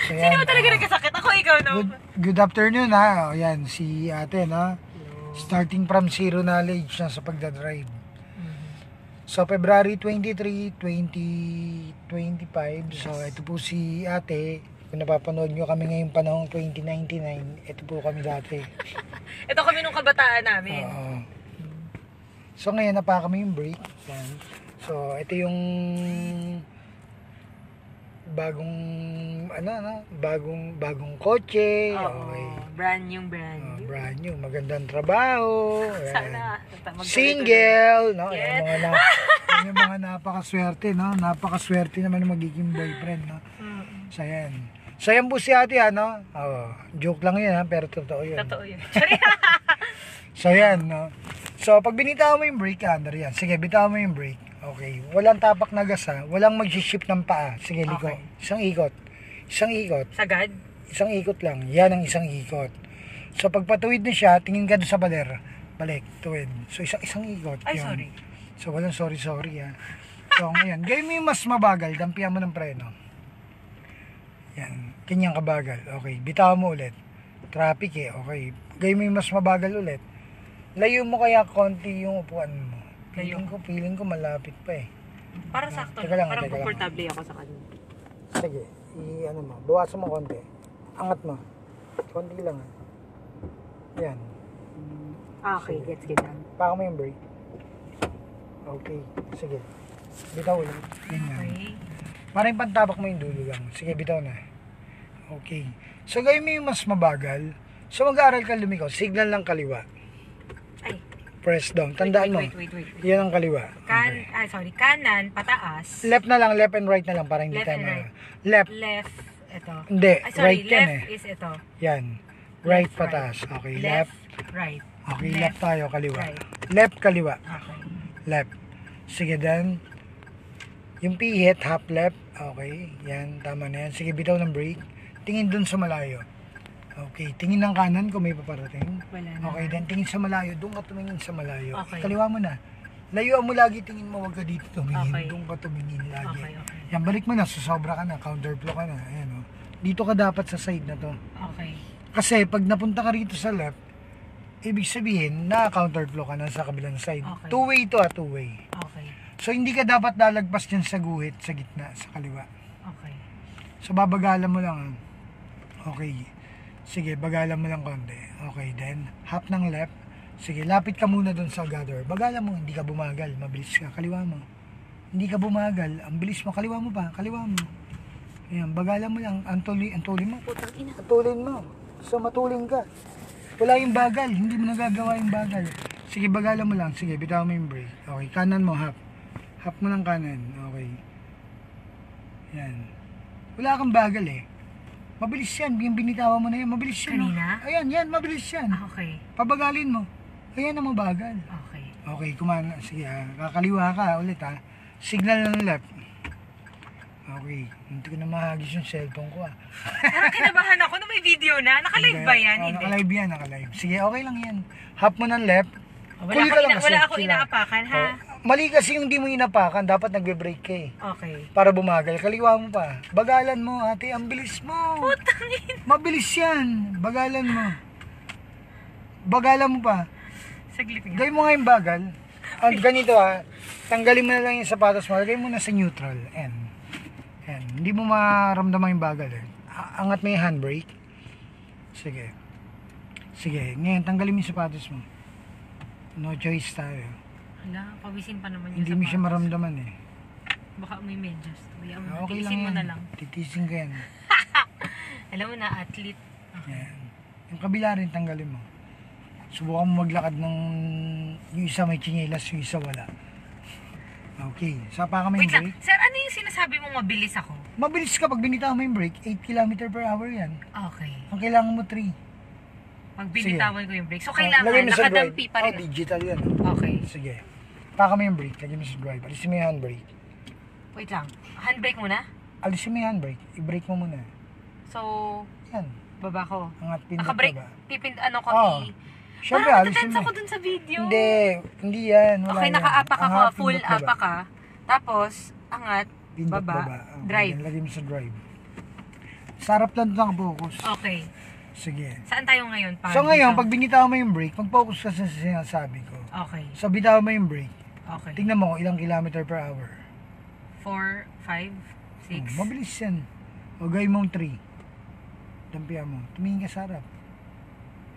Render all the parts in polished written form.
So, Sino ba talaga nagkasakit? Ako, ikaw, no? Good afternoon, ha. O, yan, si ate, no? Starting from zero knowledge na sa pagdadrive. So, February 23, 2025. So, ito po si ate. Kung napapanood nyo kami ngayong panahong 2099, ito po kami dati. Ito kami nung kabataan namin. So, ngayon napa kami yung brake. Yan. So, ito yung bagong kotse. Okay. Brand new. Brand new. Magandang trabaho. Sana. Single, no? Yes. Yung mga napakaswerte, no? Napakaswerte naman ng magiging boyfriend, no? So, yan. So, yan po si ate, ano? Joke lang yun, ha? Pero totoo yun. Totoo yun. So, yan, no? So, pag binitaw mo yung brake, under yan. Sige, bitaw mo yung brake. Okay. Walang tapak na gas, ha? Walang mag-shift ng paa. Sige, liko. Okay. Isang ikot. Sagad? Isang ikot lang. Yan ang isang ikot. So, pag patuwid na siya, tingin ka doon sa baler. Balik, tuwid. So, isang ikot. Ay, yun. sorry. So, walang sorry, ha? So, ngayon, gawin mo yung mas mabagal. Dampihan mo ng preno. Yan. Kanyang kabagal. Okay. Bitaw mo ulit. Traffic, eh. Okay. Gawin mo yung mas mabagal ulit. Layo mo kaya konti yung upuan mo. Feeling ko malapit pa, eh. Parang sakto. Teka lang, Parang teka lang. komportable ako sa kanya. Sige. Bawasan mo konti. Angat mo. Konti lang, ha? Yan. Okay, gets kita. Paka mo yung brake. Okay. Sige. Bitaw ulit. Ganyan. Okay. Parang pantabak mo yung dulo lang. Sige, bitaw na. Okay. So, gawin mo yung mas mabagal. So, mag-aaral ka lumiko. Signal lang kaliwa. Ay. Press down. Tandaan mo. Wait. Yan ang kaliwa. Okay. Kanan, pataas. Left na lang. Left and right na lang. Para hindi Left tayo and right. Left. Left, ito. Hindi. Ay, sorry, Right yan, left is ito. Yan. Right, Left, pataas. Okay. Left, right. Okay. Left, Left tayo. Kaliwa. right. Left, kaliwa. Okay. Left. Sige, then. Yung pihit, half left. Okay. Yan. Tama na yan. Sige, bitaw ng brake. Tingin dun sa malayo. Okay. Tingin ng kanan kung may paparating. Wala na. Okay. Then tingin sa malayo. Doon ka tumingin sa malayo. Okay. Kaliwa mo na. Layuan mo lagi. Tingin mo. Huwag ka dito tumingin. Okay. Doon ka tumingin lagi. Okay. Yan. Balik mo na. Susobra ka na. Counterflow ka na. Ayan, oh. Dito ka dapat sa side na to. Okay. Kasi pag napunta ka rito sa left, ibig sabihin na counterflow ka na sa kabilang side. Okay. Two-way to, two-way. Okay. So, hindi ka dapat lalagpas dyan sa guhit, sa gitna, sa kaliwa. Okay. So, babagalan mo lang. Okay. Sige, bagalan mo lang konti. Okay, then, half ng left. Sige, lapit ka muna dun sa gather. Bagalan mo, hindi ka bumagal. Mabilis ka, kaliwa mo. Hindi ka bumagal. Ang bilis mo, kaliwa mo pa, kaliwa mo. Ayan, bagalan mo lang. Antulin mo. Putang ina. Matulin mo. So, matulin ka. Wala yung bagal. Hindi mo nagagawa yung bagal. Sige, bagalan mo lang. Sige, bitaw mo yung brake. Okay, kanan mo, half. Half mo ng kanan. Okay. Yan. Wala kang bagal, eh. Mabilis yan. Yung binitawan mo na yan. Mabilis yan. Kanina? Ayan, yan. Mabilis yan. Okay. Pabagalin mo. Ayan ang mabagal. Okay. Okay, kumana. Sige, kakaliwa ka ulit, ha. Signal ng left. Okay. Hindi ko na mahagis yung cellphone ko, Parang kinabahan ako na may video na. Naka-live ba yan? Hindi. Naka-live yan, naka-live. Sige, okay lang yan. Half mo ng left. Kulit ka lang kasi. Wala ako inaapakan, ha? Mali kasi yung di mo inapakan, dapat nagbe-brake ka, eh. Okay. Para bumagal. Kaliwa mo pa. Bagalan mo, ate. Ang bilis mo. Putang ina. Mabilis yan. Bagalan mo. Bagalan mo pa. Saglit nga. Gawin mo nga yung bagal. Ganito, ha. Tanggalin mo na lang yung sapatos mo. Lagay mo na sa neutral. N. Hindi mo maramdaman yung bagal, eh. Angat mo yung handbrake. Sige. Sige. Ngayon, tanggalin mo yung sapatos mo. No choice tayo. Hala, pawisin pa naman yung Hindi mo siya maramdaman, eh. Baka may medyas. Okay lang Titisin mo yan. na lang. Titisin ka yan. Alam mo na, athlete. Okay. Yan. Yung kabila rin, tanggalin mo. Subukan mo maglakad ng... Yung isa may chinelas, yung isa wala. Okay. Sapa ka may Wait lang. brake. Sir, ano yung sinasabi mong mabilis ako? Mabilis ka pag binitaw mo yung brake. 8 km per hour yan. Okay. Ang kailangan mo 3. Pag binitawan ko yung brake. So, Lagay kailangan mo sa nakadampi drive. pa rin. Digital yan. Okay. Sige. Paka mo yung brake. Lagay mo sa drive. Alisin mo yung handbrake. Wait lang. Handbrake muna? Alisin mo yung handbrake. I-brake mo muna. So, Yan. baba ko. Angat pindot Nakabrake. ka ba? Ano ko Siyempre, parang alisin natatense mo. ako dun sa video. Hindi yan. Wala Okay, yan. naka-apak ako. Angat, Full pindot apak ka. Tapos, angat, Pindot baba, Okay, drive. yan, lagay mo sa drive. Sarap lang ito focus. Okay. Sige. Saan tayo ngayon? So ngayon, pag binitaw mo yung brake, mag-focus ka sa sinasabi ko. Okay. So bitaw mo yung brake. Okay. Tingnan mo kung ilang kilometer per hour. 4, 5, 6. Mabilis yan. O gawin mong 3. Dampihan mo. Tumingin ka sa harap.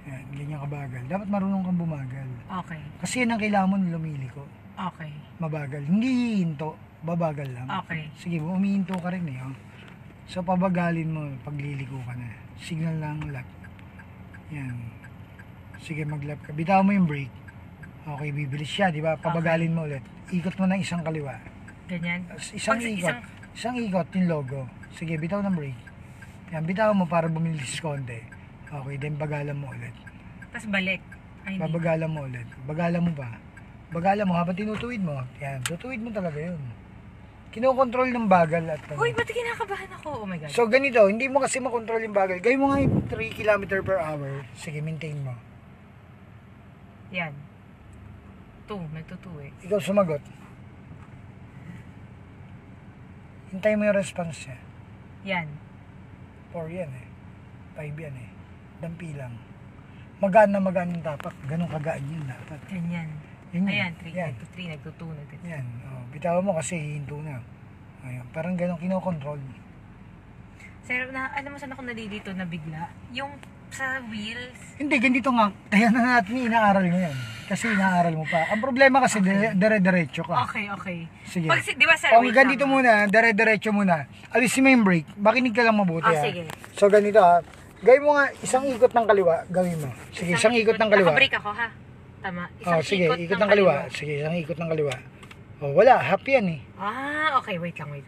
Yan, ganyan kabagal. Dapat marunong kang bumagal. Okay. Kasi yan ang kailangan mo lumiliko. Okay. Mabagal. Hindi hihinto. Babagal lang. Okay. Sige, umihinto ka rin eh. Oh. So pabagalin mo pagliliko ka na. Signal lang lap. Yan. Sige, maglap ka. Bitaw mo yung brake. Okay, bibilis siya, di ba? Pabagalin mo ulit. Ikot mo ng isang kaliwa. Ganyan. Isang Pag ikot. Isang ikot yung logo. Sige, bitaw ng brake. Yan, bitaw mo para bumilis konti. Okay, then bagalan mo ulit. Tapos balik. Ay, hindi. Babagalan mo ulit. Bagalan mo pa. Bagalan mo habang tinutuwid mo. Yan, tutuwid mo talaga yun. Kinokontrol ng bagal at Uy, ba't kinakabahan ako? Oh my God. So ganito, hindi mo kasi makontrol yung bagal. Gawin mo nga yung 3 km per hour. Sige, maintain mo. Yan. 2. Nagto-2 eh. Ikaw sumagot. Hintay mo yung response niya. Yan. 4 yan eh. 5 yan eh. Dampi lang. Magaan na magaan yung tapak. Ganun kagaan yun dapat. Ganyan. Yun yun. Ayan, 3. Yan. Nagto-3. Nagto-2. Nagto-2. Yan. Oh, bitawan mo kasi hihinto na. Ayun. Parang ganun kinokontrol. Sir, alam mo saan ako nalilito na bigla? Yung sa wheels. Hindi, ganito nga. Kaya na natin inaaral mo yan. Kasi inaaral mo pa. Ang problema kasi dire-diretso ka. Okay, okay. Sige. Pag, di ba sir, O, wait ganito lang. muna, dire-diretso muna. Alisin mo yung brake. Makinig ka lang mabuti ha. Sige. So ganito ha. Gawin mo nga isang ikot ng kaliwa. Gawin mo. Sige, isang ikot ng kaliwa. Naka-break ako ha. Tama. Isang Sige, ikot ng kaliwa. Sige, isang ikot ng kaliwa. O, wala. Half yan eh. Ah, okay. Wait lang. Wait.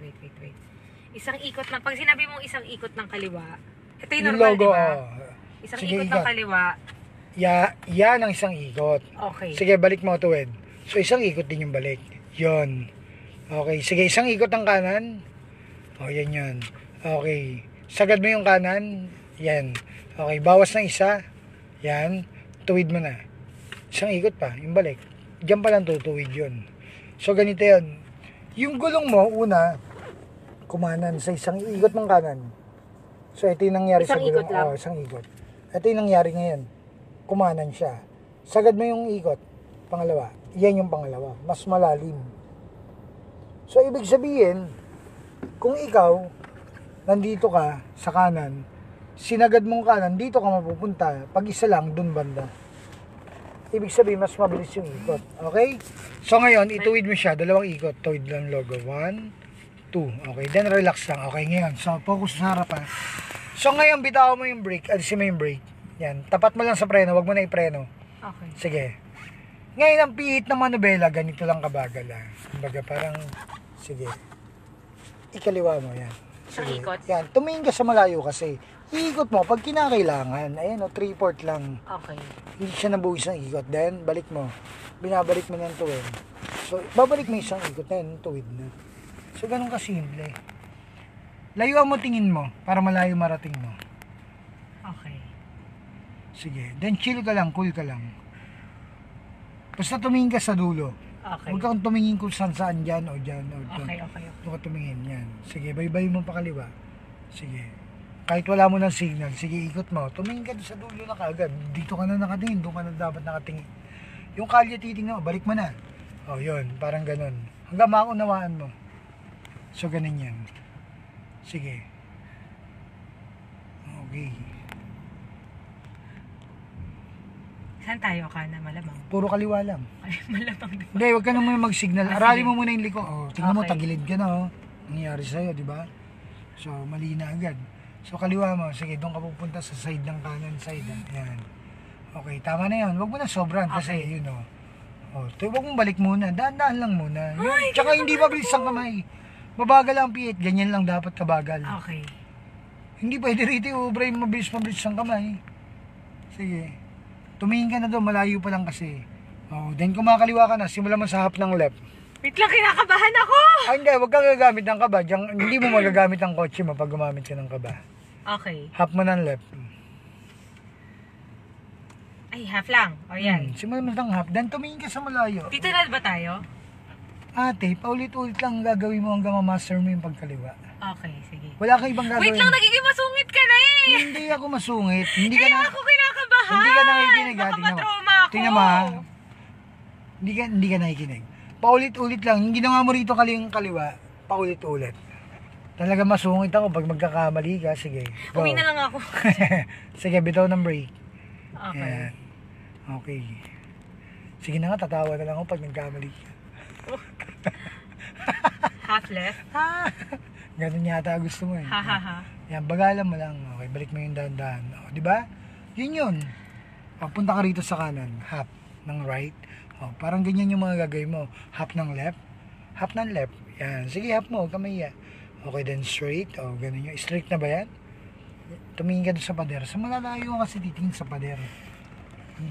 Isang ikot ng, pag sinabi mong isang ikot ng kaliwa, ito yung Yung normal, logo, di ba? oh. Isang Sige, ikot ng ikot. kaliwa. Yan ang isang ikot. Okay. Sige, balik mo tuwid. So, isang ikot din yung balik. Yon. Okay, sige, isang ikot ng kanan. O, yan yun. Okay. Sagad mo yung kanan. Yan. Okay, bawas ng isa. Yan. Tuwid mo na. Isang ikot pa, yung balik. Diyan pa lang tutuwid yun. So, ganito yun. Yung gulong mo, una, kumanan sa isang ikot ng kanan. So, ito yung nangyari Isang sa gulong. ikot lang? Oo, isang ikot. Ito yung nangyari ngayon. Kumanan siya. Sagad mo yung ikot. Pangalawa. Yan yung pangalawa. Mas malalim. So, ibig sabihin, kung ikaw, nandito ka sa kanan, sinagad mong kanan, dito ka mapupunta. Pag isa lang, dun banda. Ibig sabihin, mas mabilis yung ikot. Okay? So, ngayon, ituwid mo siya. Dalawang ikot. Tuwid lang logo. 1, 2. Okay, then relax lang. Okay, ngayon. So, focus sa harap ha. So, ngayon, bitaw mo yung brake. Alisin mo yung brake. Yan. Tapat mo lang sa preno. Huwag mo na ipreno. Okay. Sige. Ngayon, ang pihit ng manubela, ganito lang kabagal ha. Kumbaga, parang, sige. Ikaliwa mo, yan. Isang Sige. ikot? Yan. Tumingin ka sa malayo kasi. Iikot mo pag kinakailangan. Ayan o, 3/4 lang. Okay. Hindi siya nabuhis ng ikot. Then, balik mo. Binabalik mo ng tuwid. So, babalik mo isang ikot na yun, tuwid na. So, ganun kasimple. Layuan mo tingin mo para malayo marating mo. Okay. Sige. Then, chill ka lang, cool ka lang. Basta tumingin ka sa dulo. Okay. Huwag kang tumingin kung saan dyan o dyan o dyan. Okay. Huwag ka tumingin. Yan. Sige, baybay mo pa kaliwa. Sige. Kahit wala mo ng signal, sige, ikot mo. Tumingin ka doon sa dulo na kaagad. Dito ka na nakatingin, doon ka na dapat nakatingin. Yung kalye titingnan mo, balik mo na. O, yun. Parang ganun. Hanggang maunawaan mo. So, ganun yan. Sige. Okay. Saan tayo ka na malamang? Puro kaliwa lang. Ay, malamang din. Hindi, huwag ka na muna mag-signal. Ah, Aralin sige. mo muna yung liko. Oh, tingnan mo, Okay. tagilid ka na. Oh. Nangyari sa'yo, di ba? So, mali na agad. So, kaliwa mo. Sige, doon ka pupunta sa side ng kanan side. Yan. Okay, tama na yun. Huwag mo na sobran kasi, Okay. yun o. Oh, huwag mong balik muna. Daan-daan lang muna. Yun. Ay, Tsaka hindi mabilis ang kamay. Mabagal ang pihit. Ganyan lang dapat kabagal. Okay. Hindi pwede rito ubra yung mabilis ang kamay. Sige. Tumingin ka na doon. Malayo pa lang kasi. Oh, then kumakaliwa ka na. Simula mo sa half ng left. Wait lang, kinakabahan ako! Ay, hindi. Huwag kang gagamit ng kaba. Hindi mo magagamit ang kotse mo pag gumamit ka ng kaba. Okay. Half mo ng left. Ay, half lang. O yan. Simula mo ng half. Then tumingin ka sa malayo. Dito na ba tayo? Ate, paulit-ulit lang gagawin mo hanggang ma-master mo yung pagkaliwa. Okay, sige. Wala kang ibang gagawin. Wait lang, nagiging masungit ka na eh! Hindi ako masungit. Hindi ka Kaya na, ako kinakabahan! hindi ka nakikinig ha. Baka Tingnan mo. matrauma ako! Tingnan mo ha. Hindi ka nakikinig. Paulit-ulit lang. Yung ginawa mo rito kaliwa, paulit-ulit. Talaga masungit ako pag magkakamali ka. Sige, go. Uwi na lang ako. Sige, bitaw ng break. Okay. Yan. Okay. Sige na nga, tatawa na lang ako pag nagkamali ka. Half left. Ganun yata gusto mo eh. Ha ha ha. Yan, bagalan mo lang. Okay, balik mo yung dahan-dahan. O, di ba? Yun yun. Papunta ka rito sa kanan. Half ng right. O, parang ganyan yung mga gagawin mo. Half ng left. Half ng left. Yan. Sige, half mo. Huwag ka mahiya. Okay, then straight. O, ganun yun. Straight na ba yan? Tumingin ka doon sa pader. Sa malalayo ka kasi titingin sa pader.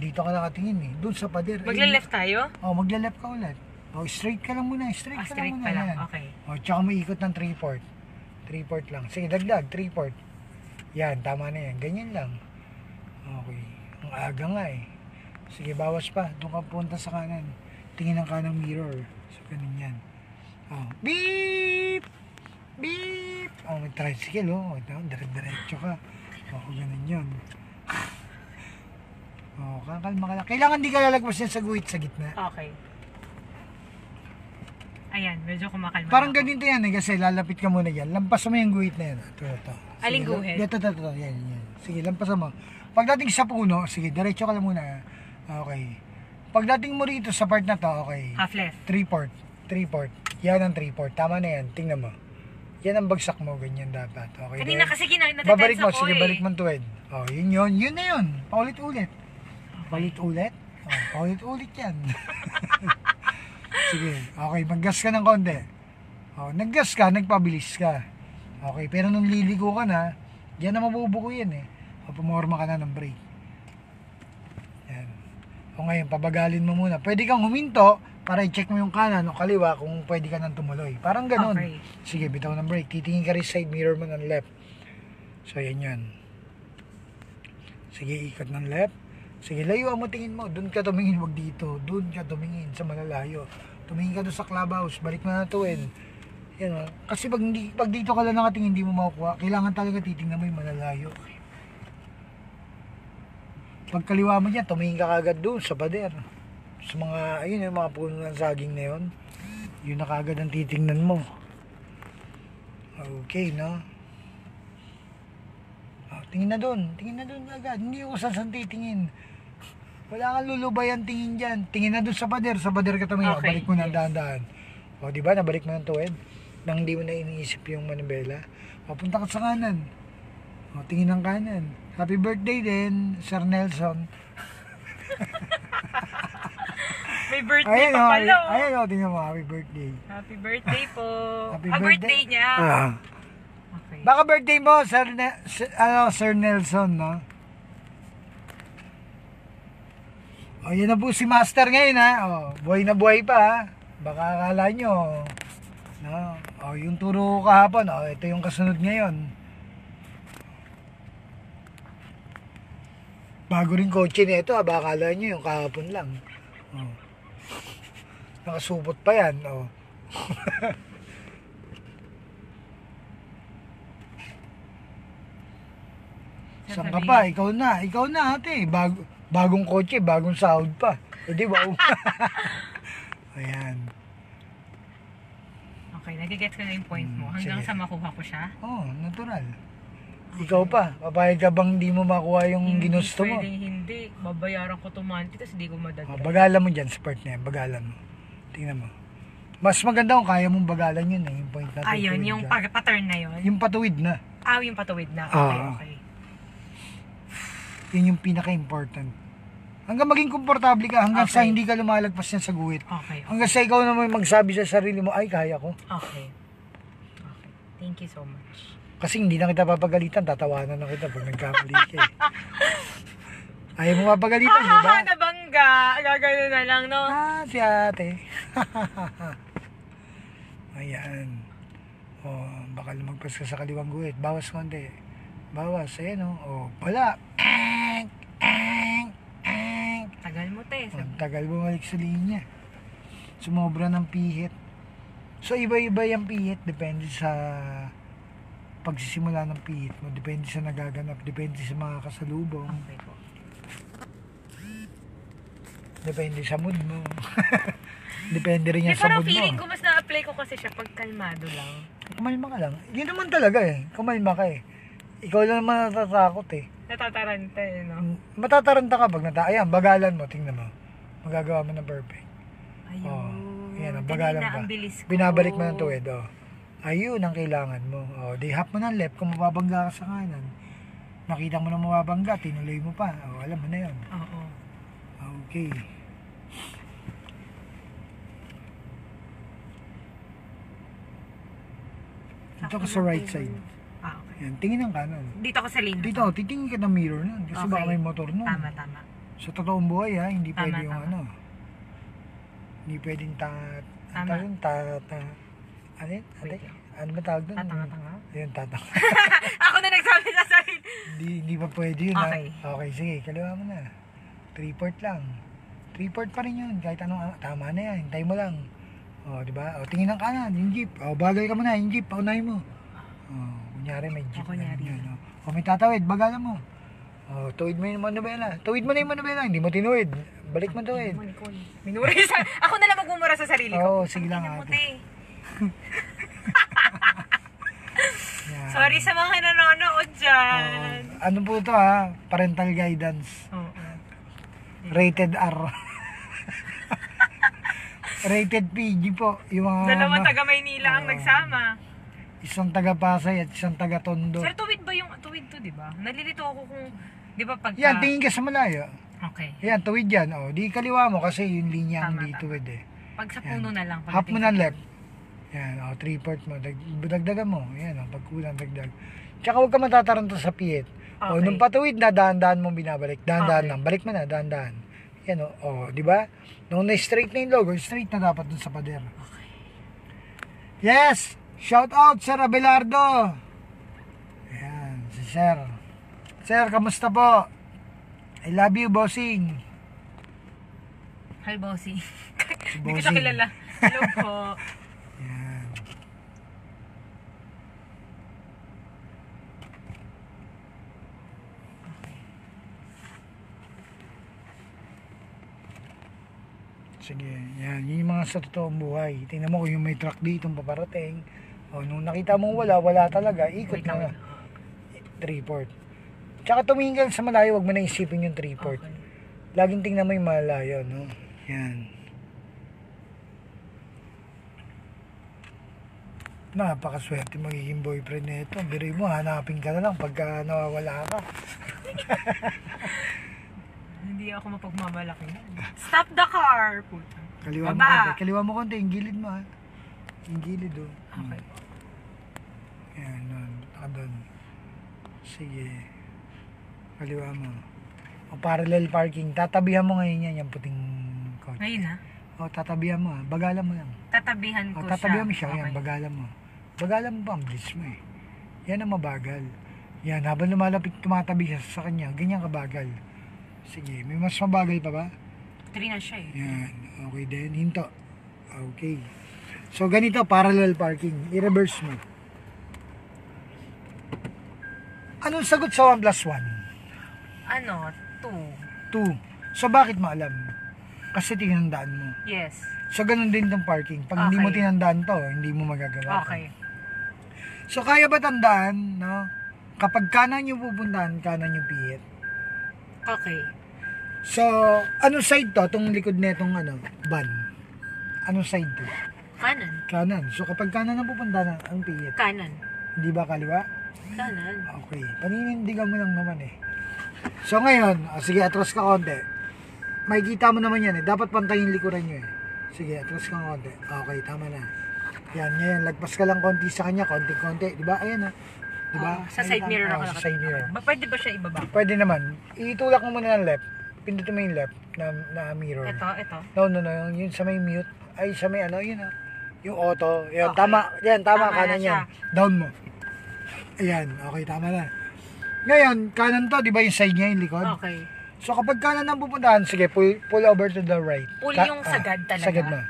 Dito ka nakatingin eh. Doon sa pader. Magla-left tayo? O, magla-left ka ulit. O, straight ka lang muna. Straight ka Straight lang pa muna. lang. Yan. Okay. O, tsaka may ikot ng 3/4. 3/4 lang. Sige, dagdag. 3/4. Yan, tama na yan. Ganyan lang. Okay. Ang aga nga eh. Sige, bawas pa. Doon ka punta sa kanan. Tingin ang kanang mirror. So, ganun yan. O, beep! Beep! O, may tricycle o. Dire-diretso ka. O, ganun yun. O, kakalma ka lang. Kailangan di ka lalagpas yan sa guhit sa gitna. Okay. Ayan, medyo kumakalma. Parang na ako. ganito yan eh, kasi lalapit ka muna yan. Lampasan mo yung guhit na yan. Ito. Aling guhit? Ito. Yan. Sige, lampasan mo. Pagdating sa puno, sige, diretso ka lang muna. Okay. Pagdating mo rito sa part na to, okay. Half left. 3/4. Yan ang 3/4. Tama na yan. Tingnan mo. Yan ang bagsak mo. Ganyan dapat. Okay. Kanina then, kasi natitense babalik mo. ako Sige, eh. balik mo ang tuwid. Oh, yun yun. Yun na yun. Paulit-ulit. Paulit-ulit? Oh, paulit-ulit yan. Sige. Okay, mag-gas ka ng konti. Oh, nag-gas ka, nagpabilis ka. Okay, pero nung liliko ka na, yan na mabubuko yan eh. O, pumorma ka na ng brake. Yan. O ngayon, pabagalin mo muna. Pwede kang huminto para i-check mo yung kanan o kaliwa kung pwede ka nang tumuloy. Parang ganun. Okay. Sige, bitaw ng brake. Titingin ka rin side mirror mo ng left. So, yan. Sige, ikot ng left. Sige, layo mo tingin mo. Doon ka tumingin, wag dito. Doon ka tumingin sa malalayo. Tumingin ka doon sa clubhouse. Balik mo na tuwid. Yan o. Kasi pag dito ka lang nakatingin, hindi mo makukuha. Kailangan talaga titingnan mo yung malalayo. Pag kaliwa mo dyan, tumingin ka kagad doon sa pader. Sa mga, ayun yung mga puno ng saging na yun. Yun na kagad ang titingnan mo. Okay, no? Tingin na doon agad. Hindi ko saan titingin. Wala kang lulubayan tingin dyan. Tingin na doon sa pader ka tumingin. Okay, Balik mo na yes. dahan-dahan. O, di ba? Nabalik mo ng tuwid. Nang hindi mo na iniisip yung manibela. O, punta ka sa kanan. O, tingin ng kanan. Happy birthday din, Sir Nelson. May birthday pa pala. Oh. Ayan o, tingnan mo. Happy birthday. Happy birthday po. Happy birthday niya. Okay. Baka birthday mo, Sir Nelson, no? O, yun na po si Master ngayon, ha? O, buhay na buhay pa, ha? Baka akala nyo, no? O, yung turo ko kahapon, o, ito yung kasunod ngayon. Bago rin kotse nito, ha? Baka akala nyo yung kahapon lang. O. Nakasupot pa yan, o. Saan ka pa? Ikaw na ate. Bagong kotse, bagong sahod pa. E di ba? Ayan. Okay, nagigets ko na yung point mo. Hanggang sige. sa makuha ko siya. Oo, natural. Ikaw pa, papayag ka bang di mo makuha yung ginusto mo? Hindi. Babayaran ko to monthly tapos hindi ko madagdag. Bagalan mo dyan sa part na yan, bagalan mo. Tingnan mo. Mas maganda kung kaya mong bagalan yun eh, yung point na Ayun, yung pattern na yun. Yung patuwid na. Yung patuwid na. Okay, okay. Yun yung pinaka-important. Hanggang maging komportable ka, hanggang sa hindi ka lumalagpas yan sa guhit. Okay. Hanggang sa ikaw naman magsabi sa sarili mo, ay kaya ko. Okay. Okay. Thank you so much. Kasi hindi na kita papagalitan, tatawanan na kita pag nagkamali ka eh. Ayaw mo papagalitan, di ba? Nabangga. Gagano na lang, no? Si ate. Ayan. Baka lumagpas ka sa kaliwang guhit. Bawas konti. Bawas, ayan o. Wala. Tagal mo, te. Tagal bumalik sa linya. Sumobra ng pihit. So, iba-iba yung pihit. Depende sa pagsisimula ng pihit mo. Depende sa nagaganap, depende sa mga kasalubong, Okay po. depende sa mood mo. Depende rin yan Di sa parang mood feeling mo. ko mas na-apply ko kasi siya pag kalmado lang. Kumalma ka lang. Yun naman talaga eh. Kumalma ka eh. Ikaw lang naman natatakot eh. Natataranta eh, no? Matataranta ka pag ayan, bagalan mo, tingnan mo. Magagawa mo ng perfect. Ayun. Oh, yan, ang Kanina bagalan ka. ang bilis ko. Binabalik mo ng tuwid, oh. Ayun ang kailangan mo. Oh, di half mo ng left kung mababangga ka sa kanan. Nakita mo na mababangga, tinuloy mo pa. Oh, alam mo na yun. Oo. Okay. Dito ka sa right side. Ah, okay. Yan, tingin ng kanan. Dito ako sa lane. Dito, titingin ka ng mirror nun. Kasi Okay. baka may motor nun. Tama, tama. Sa totoong buhay ha, hindi Tama, pwede yung tama. ano. Hindi pwedeng Tama. ano yun? Wait lang. Ano ba tawag doon? Tatanga-tanga? Ayun, tatanga. Ako na nagsabi sa sarili. hindi pa pwede yun Okay. ha. Okay, sige, kaliwa mo na. 3-port lang. 3-port pa rin yun. Kahit anong, tama na yan. Hintay mo lang. O, di ba? O, tingin ng kanan, yung jeep. O, bagay ka muna, yung jeep. Paunahin mo. O, kunyari may jeep. O, kunyari. Yun, o, may tatawid, bagalan mo. O, tuwid mo yung manubela. Tuwid mo na yung manubela. Hindi mo tinuwid. Balik mo tuwid. Minura sa... Ako na lang magmumura sa sarili ko. Oo, sige lang, Tingnan mo, ate. te. Yan. Sorry sa mga nanonood dyan. Ano po ito ha? Parental guidance. Oo. Rated R. Rated PG po. Yung mga Dalawang taga Maynila ang Oo. nagsama. isang taga Pasay at isang taga Tondo. Sir, tuwid ba yung tuwid to, di ba? Nalilito ako kung, di ba pagka... Yan, tingin ka sa malayo. Okay. Yan, tuwid yan. O, di kaliwa mo kasi yung linya ang Tama, di tama. tuwid eh. Pag sa Yan. puno na lang. Half mo pagdating ng sa- left. Yan, o, 3-port mo. Dagdagan mo. Yan, o, pag kulang, dagdag. Tsaka huwag ka matataranta sa piit. O, Okay. nung patuwid na, dahan-dahan mong binabalik. Dahan-dahan Okay. lang. Balik mo na, dahan-dahan. Yan, o, di ba? Nung na-straight na yung logo, straight na dapat dun sa pader. Yes! Shout out, Sir Abelardo! Ayan, si Sir. Sir, kamusta po? I love you, bossing. Hi, bossy. Si Hindi ko siya bossing. kilala. Hello po. Ayan. Sige, yan. Yun yung mga sa totoong buhay. Tingnan mo kung yung may truck dito paparating. O, nung nakita mo wala talaga. Ikot Wait lang, na. wait lang. 3-port. Tsaka tumingin ka sa malayo, wag mo na isipin yung 3-port. Okay. Laging tingnan mo yung malayo, no? Yan. Napakaswerte magiging boyfriend nito. Biri mo, hanapin ka na lang pagka nawawala ka. Hindi ako mapagmamalaki. Stop the car! Puta. Kaliwa mo Baba. konti. Kaliwa mo konti. Yung gilid mo, ha? Yung gilid, oh. Okay. Yan, nun. Taka doon. Sige. Kaliwa mo. O, parallel parking. Tatabihan mo ngayon yan, yung puting kotse. Ngayon ha? O, tatabihan mo, ha? Bagalan mo lang. Tatabihan O, ko tatabihan mo siya. siya. Yan, bagalan mo. Bagalan mo pa ang bilis mo, eh. Yan ang mabagal. Yan, habang lumalapit, tumatabi siya sa kanya. Ganyan kabagal. Sige, may mas mabagal pa ba? 3 na siya eh. Yan. Okay din. Hinto. Okay. So, ganito, parallel parking. I-reverse mo. Anong sagot sa 1 plus 1? Ano? 2. 2. So, bakit mo alam? Kasi tinandaan mo. Yes. So, ganun din tong parking. Pag hindi mo Okay. tinandaan to, hindi mo magagawa. to. Okay. So, kaya ba tandaan, no? Kapag kanan yung pupuntahan, kanan yung pihit. Okay. So, anong side to? Itong likod netong van. Anong side to? Kanan. Kanan. So, kapag kanan ang pupuntahan, anong pihit? Kanan. Hindi ba kaliwa? Kanan. Okay. Paninindigan mo lang naman eh. So, ngayon, sige, atras ka konti. Makikita mo naman yan eh. Dapat pantayin likuran nyo eh. Sige, atras ka konti. Okay, tama na. Yan, ngayon, lagpas ka lang konti sa kanya, konti-konti. Di ba? Ayan ah. Di ba? Sa side mirror ako Sa side mirror. Pwede ba siya ibaba? Pwede naman. Itulak mo muna ng left. Pindutin mo yung left na mirror. Ito. No. Yun sa may mute. Ay, sa may yun ah. Yung auto. Yan, Okay. tama. Yan, tama. Tama Kanan na siya. yan. Down mo. Ayan, okay, tama na. Ngayon, kanan to, di ba yung side niya, yung likod? Okay. So, kapag kanan ang pupuntahan, sige, pull over to the right. Pull yung sagad talaga. Sagad mo.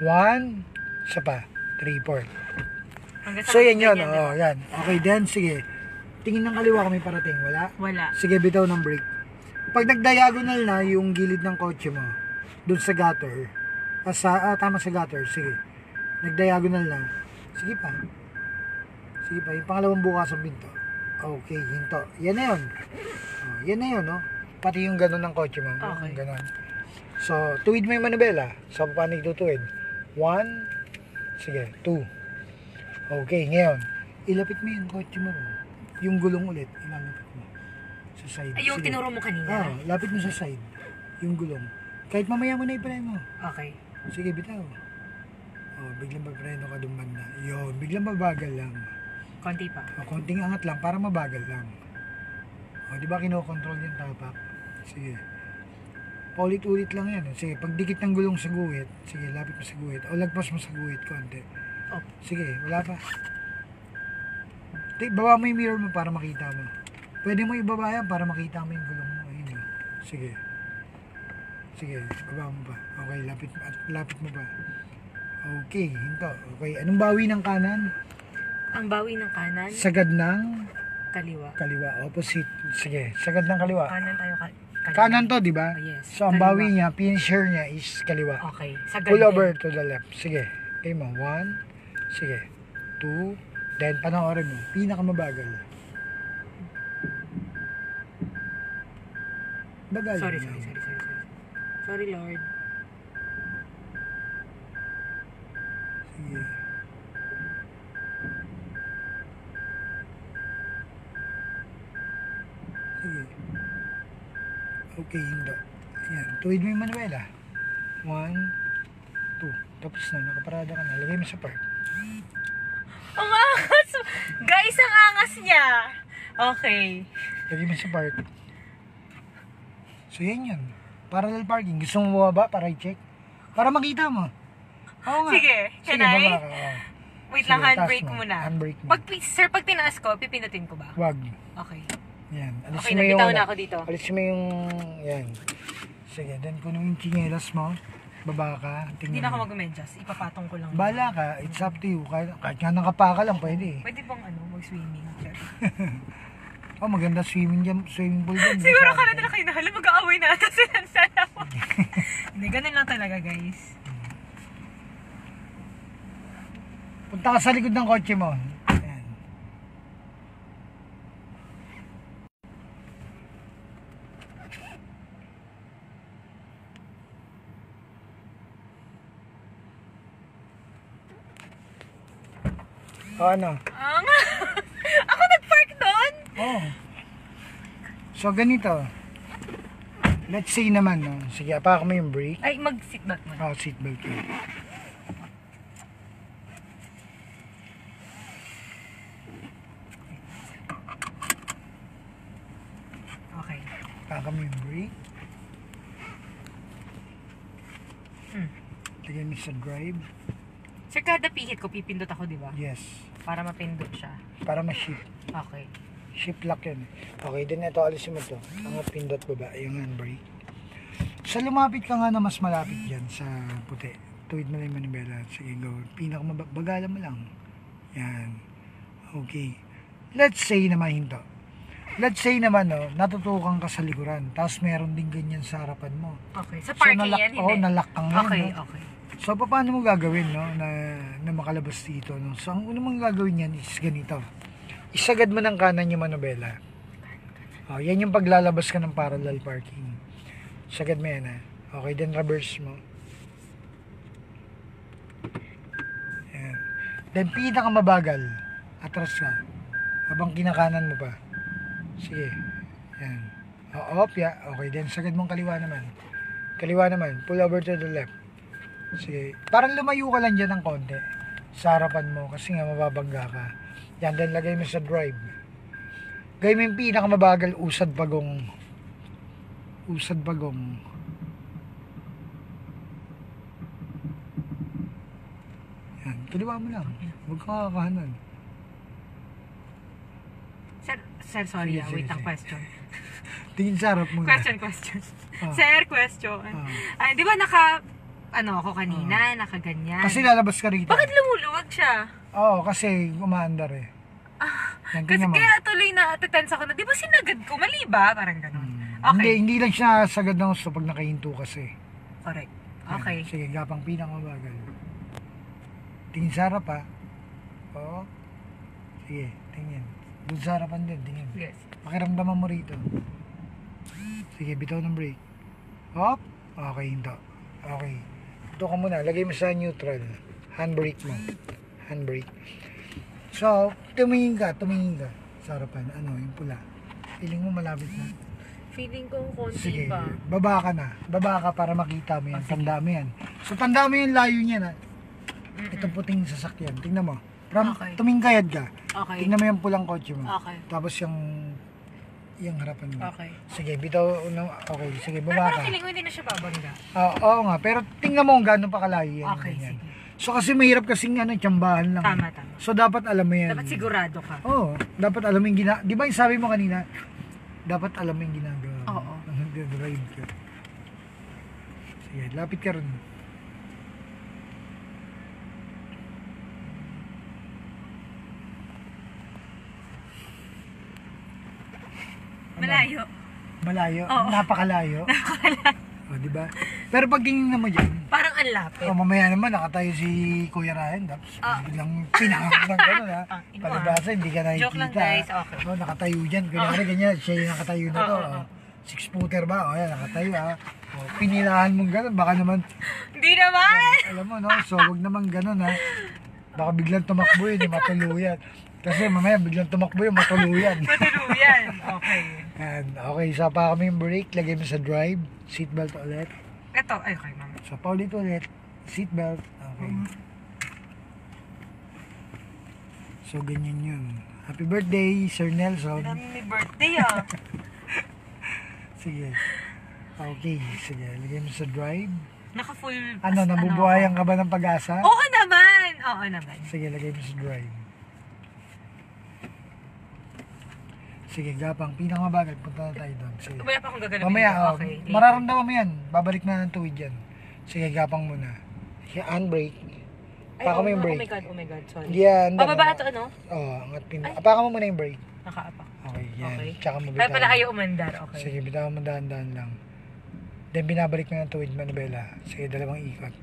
1, isa pa. 3-port. Hanggang sa So, yan yun. ganyan, Oo, diba? yan. Okay, then, sige. Tingin ng kaliwa kung may parating. Wala? Wala. Sige, bitaw ng brake. Pag nag-diagonal na yung gilid ng kotse mo, dun sa gutter, tama sa gutter, sige. Nag-diagonal na. Sige pa. Sige pa. Yung pangalawang bukas ang pinto. Okay, hinto. Yan na yun. Oh, yan na yun, no? Pati yung ganun ng kotse mo. Okay. Ganun. So, tuwid mo yung manibela. So, paano itutuwid? 1. Sige, 2. Okay, ngayon. Ilapit mo yung kotse mo. Yung gulong ulit. Ilalapit mo. Sa side. Ay, yung Sige. tinuro mo kanina? Lapit mo sa side. Yung gulong. Kahit mamaya mo na i-pray mo. Okay. Sige, bitaw. Biglang magpreno ka dun banda. Yun, biglang mabagal lang. Konti pa. Konting angat lang para mabagal lang. Di ba kinokontrol yung tapak? Sige. Paulit-ulit lang yan. Sige, pag dikit ng gulong sa guhit, sige, lapit mo sa guhit. O lagpas mo sa guhit konti. Oh. Sige, wala pa. Baba mo yung mirror mo para makita mo. Pwede mo ibaba yan para makita mo yung gulong mo. Ayun. Sige. Sige, baba mo pa. Okay, lapit mo pa. Okay, hinto. Okay, anong bawi ng kanan? Ang bawi ng kanan, Sagad ng kaliwa. kaliwa. Opposite. Sige, sagad ng kaliwa. Kanan tayo kaliwa. Kanan to, di ba? Oh, yes. So, ang Kaliwa. bawi niya, pin-share niya is kaliwa. Okay. Sagad Pull din. over to the left. Sige. Okay mo. 1. Sige. 2. Then, panoorin mo. Pinakamabagal. Bagal. Sorry. Sorry, Lord. Sige. Sige. Okay, hindi. Ayan. Tuwid mo yung Manuela. 1, 2. Tapos na. Nakaparada ka na. Lagay mo sa park. Ang angas! Guys, ang angas niya! Okay. Lagay mo sa park. So, yan yun. Parallel parking. Gusto mo bumaba para i-check? Para makita mo. Oo nga. Sige, can I? Baba ka. Oo. Wait Sige, lang, taas handbrake mo. muna. Handbrake mo. Sir, pag tinaas ko, pipindutin ko ba? Wag. Okay. Yan. Okay, nagbitaw na ako dito. Alisin mo yung... Yan. Sige, then kunin mo yung chinelas mo. Baba ka. Hindi Tingnan na ako mo. mag-medyas. Ipapatong ko lang. Bala ka. It's up to you. Kahit nga nakapaka lang, pwede. Pwede bang mag-swimming? Maganda swimming pool dyan. Siguro ka na nila kayo nahala, mag-aaway na ata sila sa dalawa. Hindi, ganun lang talaga, guys. Punta ka sa likod ng kotse mo. Ayan. Ano? Ako nag-park doon? So, ganito. Let's say naman, no? Sige, apakan mo yung brake. Ay, mag-seatbelt mo. Seatbelt mo. Okay. Apakan mo yung brake. Lagay mo sa drive. Sir, kada pihit ko, pipindot ako, di ba? Yes. Para mapindot siya. Para ma-shift. Okay. Shift lock yun. Okay, din ito, alisin mo to. Ang pindot baba, yung handbrake. Sa lumapit ka nga na mas malapit dyan sa puti. Tuwid mo na yung manibela. Sige, go. Bagalan mo lang. Yan. Okay. Let's say naman hinto. Let's say naman, no, natutukan ka sa likuran. Tapos meron din ganyan sa harapan mo. Okay. Sa parking yan, hindi? Oo, nalock ka ngayon. Okay, no? okay. So, paano mo gagawin, no, na makalabas dito, no? So, ang una mong gagawin yan is ganito. Isagad mo ng kanan yung manobela. Yan yung paglalabas ka ng parallel parking. Sagad mo yan, ha. Okay, then reverse mo. Yan. Then, pinakamabagal. Atras ka. Habang kinakanan mo pa. Sige. Yan. Okay, then sagad mong kaliwa naman. Kaliwa naman. Pull over to the left. Sige. Parang lumayo ka lang dyan ng konti. Sa harapan mo. Kasi nga mababangga ka. Yan. Then lagay mo sa drive. Gawin mo yung pinakamabagal. Usad bagong. Usad bagong. Yan. Kaliwa mo lang. Huwag ka kakahanan. Sir, sorry, Sige, wait sige, ang sige. question. Tingin sa harap muna. Question. Ah. Sir, question. Ah. Di ba ako kanina, nakaganyan. Kasi lalabas ka rito. Bakit lumuluwag siya? Oo, kasi umaandar eh. Yan, Kasi tingnan mo. kaya tuloy na tense ako na, di ba sinagad ko? Mali ba? Parang ganun. Okay. Hindi lang siya sagad ng gusto pag nakahinto kasi. Correct. Yan. Okay. Sige, gapang pinakamabagal. Tingin sa harap ha. Oo. Sige, tingin. Doon sa harapan din, tingin. Yes. Pakiramdaman mo rito. Sige, bitaw ng brake. Hop. Okay, hinto. Okay. Ito ka muna. Lagay mo sa neutral. Handbrake mo. Handbrake. So, tumingin ka. Sa harapan. Ano, yung pula. Feeling mo malapit na. Feeling ko konti Sige, pa. baba ka na. Baba ka para makita mo yan. Tanda mo yan. So, tanda mo yung layo niya na. Itong puting sasakyan. Tingnan mo. Okay. Tumingkayad ka. Okay. Tingnan mo yung pulang kotse mo. Okay. Tapos yung harapan mo. Okay. Sige, bitaw. Okay, sige, Pero baba parang ka. feeling ko hindi na siya babangga. Oo nga, pero tingnan mo kung gaano pa kalayo yan. Okay, ganyan. sige. So kasi mahirap kasing tsambahan lang. Tama. So dapat alam mo yan. Dapat sigurado ka. Oo, dapat alam mo yung di ba yung sabi mo kanina, dapat alam mo yung ginagawa mo. Oo. Nag-drive ka. Sige, lapit ka rin. Malayo. Malayo? Oo. Napakalayo? O, di ba? Pero pag tingin mo dyan, Parang ang lapit. mamaya naman nakatayo si Kuya Ryan, tapos biglang pinangang ng gano'n ha. Ino, Palibasa, hindi ka nakikita. Joke lang, guys. Okay. O, nakatayo dyan. Kunyari ganyan, siya yung nakatayo na to. O, 6-footer ba? O, yan, nakatayo ha. O, pinilahan mong gano'n, baka naman, Hindi naman! alam mo no, so wag naman gano'n ha. Baka biglang tumakbo yun, matuluyan. Kasi mamaya biglang tumakbo yun, matuluyan. Matuluyan. Okay. Yan, okay, isa pa kami yung brake, lagay mo sa drive, seatbelt ulit. Ito. Ay, okay, mama. So, paulit ulit. Seatbelt. Okay. So, ganyan yun. Happy birthday, Sir Nelson. May birthday ah. Sige. Okay, sige. Lagay mo sa drive. Naka-full... Nabubuhayan ka ba ng pag-asa? Oo naman! Oo naman. Sige, lagay mo sa drive. Sige, gapang. Pinakamabagal. Punta na tayo doon. Sige. Wala pa akong gagalawin. Mamaya, dito. Okay. mararamdaman mo yan. Babalik na ng tuwid yan. Sige, gapang muna. Sige, handbrake. Paka mo yung brake. Oh my God, sorry. Yan. Pababa ito, ano? Oo, angat pin. Apaka mo muna yung brake. Nakaapak. Okay, yan. Okay. Tsaka mo Kaya pala ayaw umandar, okay. Sige, bitawan mo dahan-dahan lang. Then binabalik mo ng tuwid, manubela. Sige, dalawang ikot.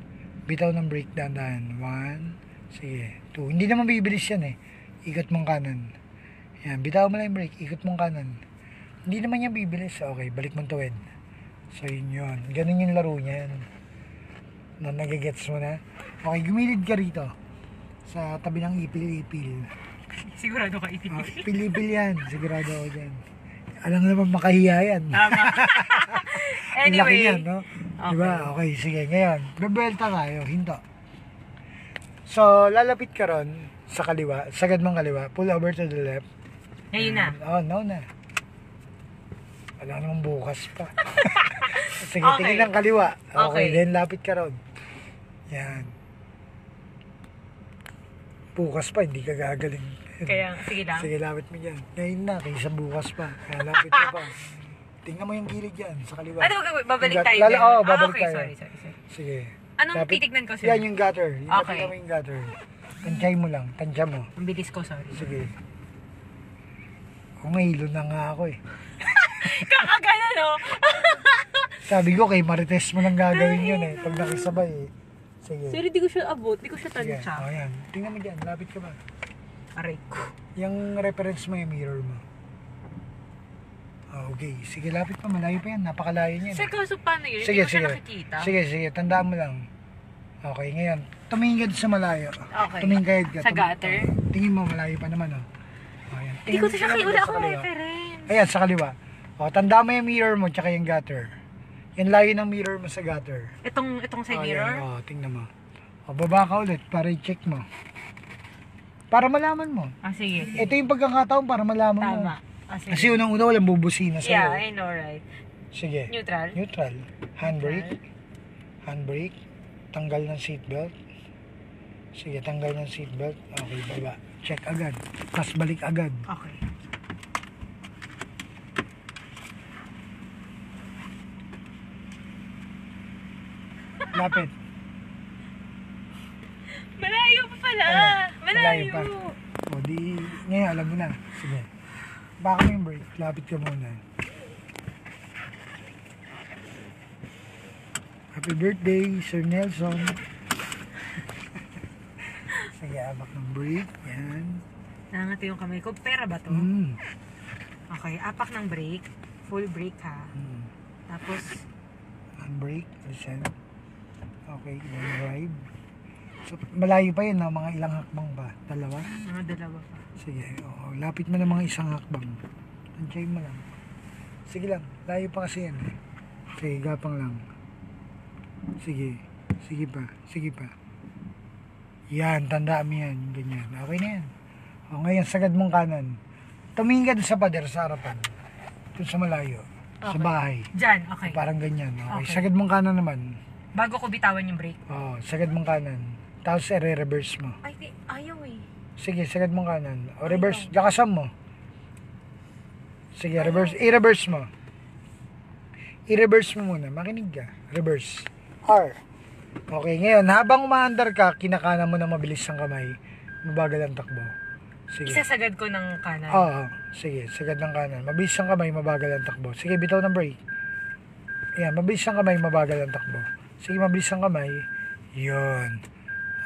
Bitaw ng brake dahan-dahan. 1, sige, 2. Hindi naman bibilis yan eh. Ikot mong kanan. Yan, bitaw mo lang yung brake, ikot mong kanan. Hindi naman yan bibilis. Okay, balik mong tuwid. So, yun. Ganun yung laro niyan. Na nagigets mo na. Okay, gumilid ka rito. Sa tabi ng ipil-ipil. Sigurado ka itin. Oh, ipil-ipil yan. Sigurado ako dyan. Alam naman makahiya yan. Tama. Ang laki Anyway. yan, no? Okay. Diba? Okay, sige. Ngayon, bebelta tayo. Hinto. So, lalapit ka ron sa kaliwa. Sagad mong kaliwa. Pull over to the left. Ngayon na. Oh, no na. Wala namang bukas pa. Sige, Okay. tingin ng kaliwa. Okay, Okay. then lapit ka ron. Yan. Bukas pa, hindi ka gagaling. Kaya, sige lang. Sige, lapit mo dyan. Ngayon na, kaysa bukas pa. Kaya lapit mo pa. Tingnan mo yung gilid dyan, sa kaliwa. Ano, babalik tayo Lala- dyan? oo, babalik okay, tayo. sorry. Sige. Anong Lapit- titignan ko, sir? Yan yung gutter. Yung Okay. okay. Mo yung gutter. Tansay mo lang. Tansya mo. Ang bilis ko, sorry. Sige. Umahilo na nga ako eh. Kakagana, no? Sabi ko kay Marites mo lang gagawin yun eh. Pag nakisabay eh. Sige. Sir, di ko siya abot. Di ko siya Sige. tansya. O yan. Tingnan mo dyan. Lapit ka ba? Aray ko. Yung reference mo yung mirror mo. Okay. Sige, lapit pa. Malayo pa yan. Napakalayo niyan. Sir, kaso paano yun? Sige, Hindi ko siya sige. nakikita. Sige. Tandaan mo lang. Okay, ngayon. Tumingin ka doon sa malayo. Okay. Tumingin ka. Sa gutter? Tingin mo, malayo pa naman oh. Ayan. Hindi ko siya Tingnan mo wala sa akong kaliwa. reference. Ayan, sa kaliwa. O, tandaan mo yung mirror mo tsaka yung gutter. Yung layo ng mirror mo sa gutter. Itong side mirror? O, tingnan mo. O, baba ka ulit para i-check mo. Para malaman mo. Ah, sige. Ito yung pagkakataon para malaman mo. Tama. Ah, sige. Kasi unang-una walang bubusina sa'yo. Yeah, I know, right? Sige. Neutral? Neutral. Handbrake. Handbrake. Tanggal ng seatbelt. Sige, tanggal ng seatbelt. Okay, baba. Check agad. Tapos balik agad. Okay. Lapit. Malayo pa pala. Ano? Malayo. pa. O di, ngayon alam mo na. Sige. Baka mo yung break. Lapit ka muna. Happy birthday, Sir Nelson. Sige, abak ng break. Yan. Nangangati yung kamay ko. Pera ba to? Okay, apak ng break. Full break ha. Tapos, Break. Listen. Okay, then drive. So, malayo pa yun na mga ilang hakbang ba? Dalawa? mga dalawa pa. Sige, oo. Lapit mo na mga isang hakbang. Andiyan mo lang. Sige lang, layo pa kasi yan eh. Sige, gapang lang. Sige, sige pa, sige pa. Yan, tandaan mo yan, ganyan. Okay na yan. O ngayon, sagad mong kanan. Tumingin ka doon sa pader, sa harapan. Doon sa malayo. Sa Okay. bahay. Dyan, okay. Parang ganyan. Okay. Okay. Sagad mong kanan naman. Bago ko bitawan yung break. Oo, sagad mong kanan. Tapos i-reverse mo. Ay, ayaw eh. Sige, sagad mong kanan. O reverse, lakasan mo. Sige, reverse. I-reverse mo. I-reverse mo muna. Makinig ka. Reverse. R. Okay, ngayon, habang umaandar ka, kinakanan mo na mabilis ang kamay. Mabagal ang takbo. Sige. Isasagad ko ng kanan. Oo, sige, sagad ng kanan. Mabilis ang kamay, mabagal ang takbo. Sige, bitaw ng brake. Ayan, mabilis ang kamay, mabagal ang takbo. Sige, mabilis ang kamay. Yun.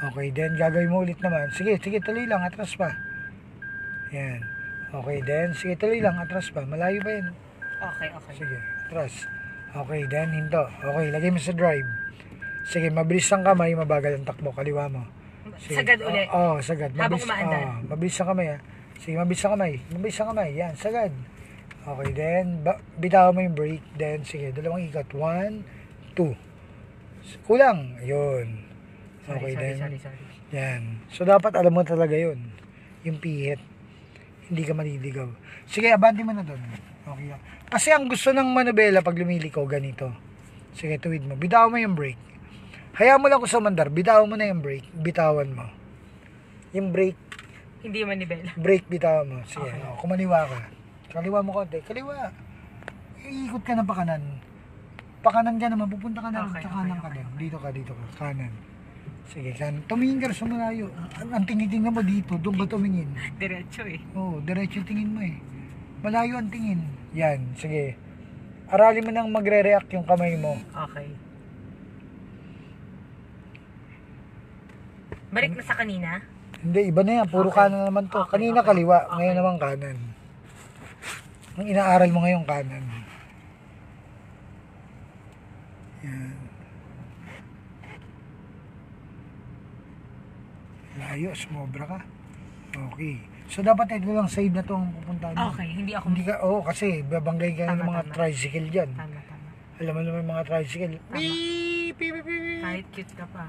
Okay, then gagawin mo ulit naman. Sige, sige, tuloy lang, atras pa. Yan. Okay, then, sige, tuloy lang, atras pa. Malayo pa yun. Okay, okay. Sige, atras. Okay, then, hinto. Okay, lagay mo sa drive. Sige, mabilis ang kamay, mabagal ang takbo. Kaliwa mo. Sige. Sagad ulit. Oo, sagad. Habang umaandar. Mabilis ang kamay, ha. Sige, mabilis ang kamay. Mabilis ang kamay. Yan, sagad. Okay, then, bitaw mo yung brake. Then, sige, dalawang ikot. 1, 2. Kulang. Ayun. Okay, then. Sorry. Yan. So, dapat alam mo talaga yun. Yung pihit. Hindi ka maliligaw. Sige, abante mo na doon. Okay. Kasi ang gusto ng manubela pag lumiliko, ganito. Sige, tuwid mo. Bitaw mo yung brake. Hayaan mo lang kung sumandar. Bitawan mo na yung brake. Bitawan mo. Yung brake, Hindi manibela. brake bitawan mo. Sige, Okay. kumaliwa ka. Kaliwa mo konti. Kaliwa. Iikot ka na pakanan. Pakanan ka naman. Pupunta ka na. Okay, sa kanan ka okay. din. Dito ka. Kanan. Sige, kanan. Tumingin ka sa malayo. Ang tinitingnan mo dito. Doon ka tumingin. Diretso eh. Oo, diretso yung tingin mo eh. Malayo ang tingin. Yan, sige. Aralin mo nang magre-react yung kamay mo. Okay. Balik na sa kanina. Hindi, iba na yan. Puro Okay. kanan naman to. Okay, Kanina okay. kaliwa, Okay. ngayon naman kanan. Ang inaaral mo ngayon kanan. Yan. Layo, sumobra ka. Okay. So dapat ito lang side na to ang pupuntahan mo. Okay, hindi ako... Hindi ka, kasi babanggay ka na ng Tama, mga tama. tricycle dyan. Tama. Alam mo naman yung mga tricycle. Tama. Beep, beep, beep, beep. Kahit cute ka pa.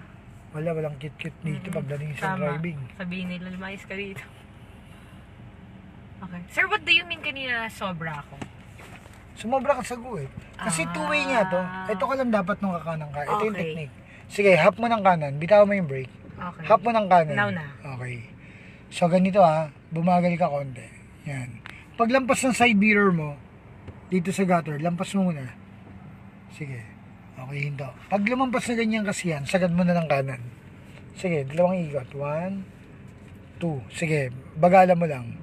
Walang cute-cute dito pagdating sa Tama. driving. Sabihin nila, lumayas ka dito. Okay. Sir, what do you mean kanina sobra ako? Sumobra ka sa guhit. Kasi two-way nga to. Ito ka lang dapat nung kakanan ka. Ito yung Okay. technique. Sige, half mo ng kanan. Bitaw mo yung brake. Okay. Half mo ng kanan. Now na. Okay. So, ganito ha. Bumagal ka konti. Yan. Paglampas ng side mirror mo, dito sa gutter, lampas mo muna. Sige. Okay, hinto. Pag lumampas na ganyan kasi yan, sagad mo na ng kanan. Sige, dalawang ikot. 1, 2. Sige, bagalan mo lang.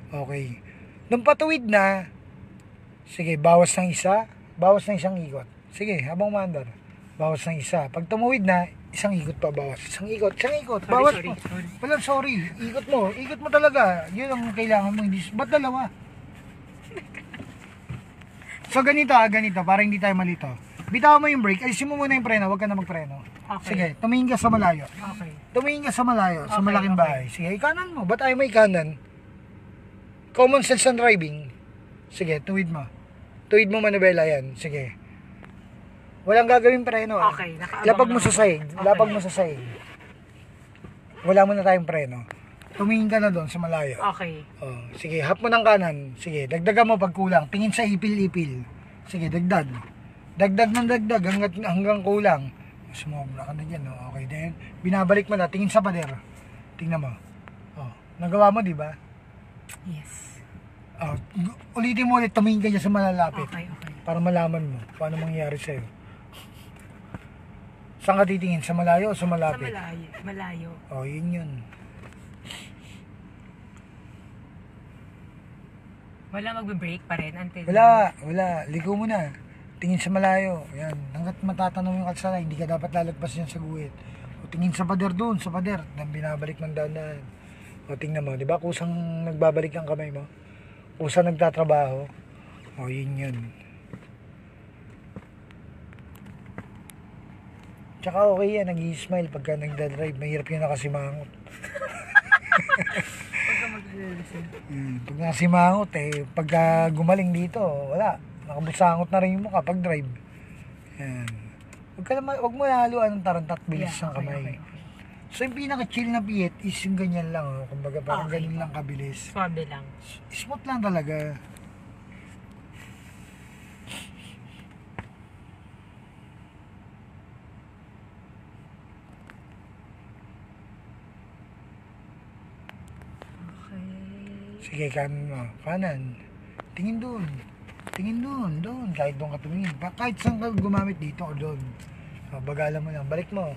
Okay. Nung patuwid na, sige, bawas ng isang ikot. Sige, habang umandar, bawas ng isa. Pag tumuwid na, isang ikot pa bawas. Isang ikot. Bawas mo. Sorry. Wala, sorry. Ikot mo talaga. Yun ang kailangan mo. Hindi, ba't dalawa? So, ganito, para hindi tayo malito. Bitawan mo yung brake, alisin mo muna yung preno, huwag ka na magpreno. Okay. Sige, tumingin ka sa malayo. Okay. Tumingin ka sa malayo, sa Okay, malaking okay. bahay. Sige, ikanan mo. Ba't ayaw mo ikanan? Common sense ang driving. Sige, tuwid mo. Tuwid mo manubela yan. Sige. Walang gagawin preno. Okay, nakaabang Lapag mo na sa ako. sahig. Okay. Lapag mo sa sahig. Wala mo na tayong preno. Tumingin ka na doon sa malayo. Okay. Oh, sige, half mo ng kanan. Sige, dagdagan mo pag kulang. Tingin sa ipil-ipil. Sige, dagdag. Dagdag ng dagdag hanggang kulang. Sumobra ka na dyan. Oh. Okay, then binabalik mo na. Tingin sa pader. Tingnan mo. Oh, nagawa mo, di ba? Yes. Oh, ulitin mo ulit. Tumingin ka dyan sa malalapit. Okay. Para malaman mo paano mangyayari sa'yo. Saan ka titingin? Sa malayo o sa Sa malapit? malayo. Oh, yun. Wala magbe-break pa rin until... Wala. Ligo mo na. Tingin sa malayo. Yan. Hanggat matatanaw yung kalsada, hindi ka dapat lalagpas yan sa guhit. O tingin sa pader doon, sa pader. Nang binabalik ng dahan-dahan. O tingnan mo, di ba kusang nagbabalik ang kamay mo? Kusang nagtatrabaho. O yun. Tsaka okay yan, nag-i-smile pagka nagdadrive. Mahirap yun nakasimangot. Huwag ka mag-listen. Pag nakasimangot pagka gumaling dito, wala. Nakabusangot na rin yung mukha pag drive. Yan. Huwag mo haluan ng tarantat bilis ng kamay. Okay. So yung pinaka-chill na piyet is yung ganyan lang. Kumbaga parang ganun lang kabilis. Swabe lang. Smooth lang talaga. Okay. Sige, kanan mo. Kanan. Tingin doon. Doon. Kahit doon ka tumingin. Kahit saan ka gumamit dito o doon. So, bagalan mo lang. Balik mo.